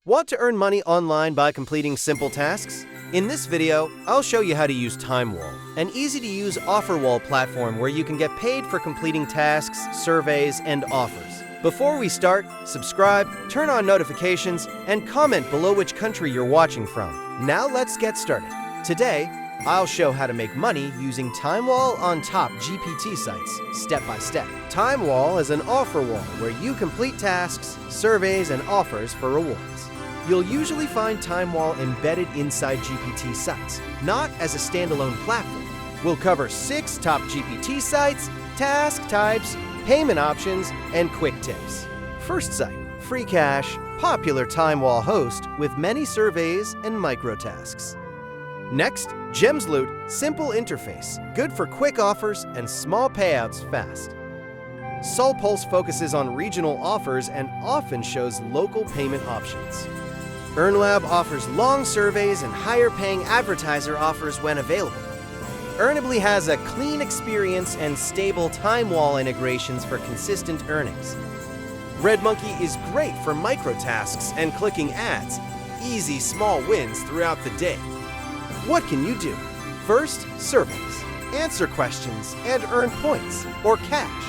Want to earn money online by completing simple tasks? In this video, I'll show you how to use TimeWall, an easy-to-use offerwall platform where you can get paid for completing tasks, surveys, and offers. Before we start, subscribe, turn on notifications, and comment below which country you're watching from. Now let's get started. Today, I'll show how to make money using TimeWall on top GPT Sites, step by step. TimeWall is an offer wall where you complete tasks, surveys, and offers for rewards. You'll usually find TimeWall embedded inside GPT Sites, not as a standalone platform. We'll cover 6 top GPT sites, task types, payment options, and quick tips. First site, Freecash, popular TimeWall host with many surveys and microtasks. Next, GemsLoot, simple interface, good for quick offers and small payouts fast. Saul Pulse focuses on regional offers and often shows local payment options. Earnab offers long surveys and higher-paying advertiser offers when available. Earnably has a clean experience and stable TimeWall integrations for consistent earnings. RedMonkey is great for microtasks and clicking ads, easy small wins throughout the day. What can you do? First, surveys. Answer questions and earn points or cash.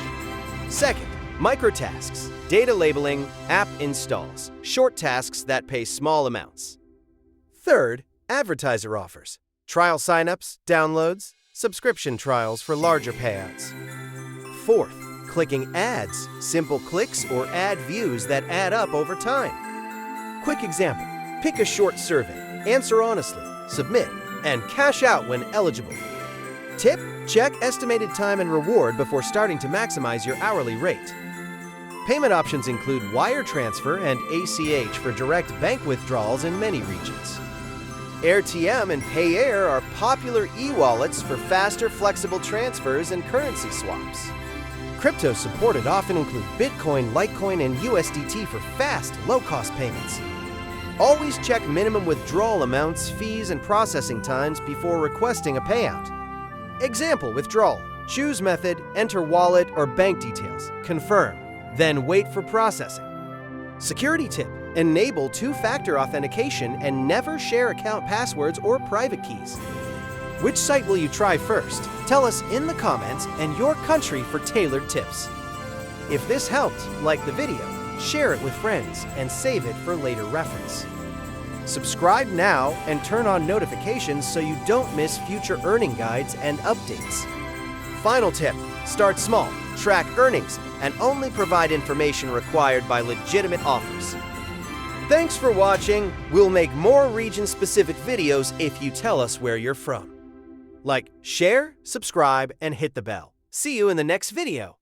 Second, microtasks. Data labeling, app installs, short tasks that pay small amounts. Third, advertiser offers. Trial signups, downloads, subscription trials for larger payouts. Fourth, clicking ads, simple clicks or ad views that add up over time. Quick example, pick a short survey, answer honestly, submit, and cash out when eligible. Tip, check estimated time and reward before starting to maximize your hourly rate. Payment options include wire transfer and ACH for direct bank withdrawals in many regions. AirTM and PayAir are popular e-wallets for faster, flexible transfers and currency swaps. Crypto supported often include Bitcoin, Litecoin, and USDT for fast, low-cost payments. Always check minimum withdrawal amounts, fees, and processing times before requesting a payout. Example withdrawal. Choose method, enter wallet or bank details, confirm, then wait for processing. Security tip. Enable two-factor authentication and never share account passwords or private keys. Which site will you try first? Tell us in the comments and your country for tailored tips. If this helped, like the video, share it with friends, and save it for later reference. Subscribe now and turn on notifications so you don't miss future earning guides and updates. Final tip, start small, track earnings, and only provide information required by legitimate offers. Thanks for watching. We'll make more region-specific videos if you tell us where you're from. Like, share, subscribe, and hit the bell. See you in the next video.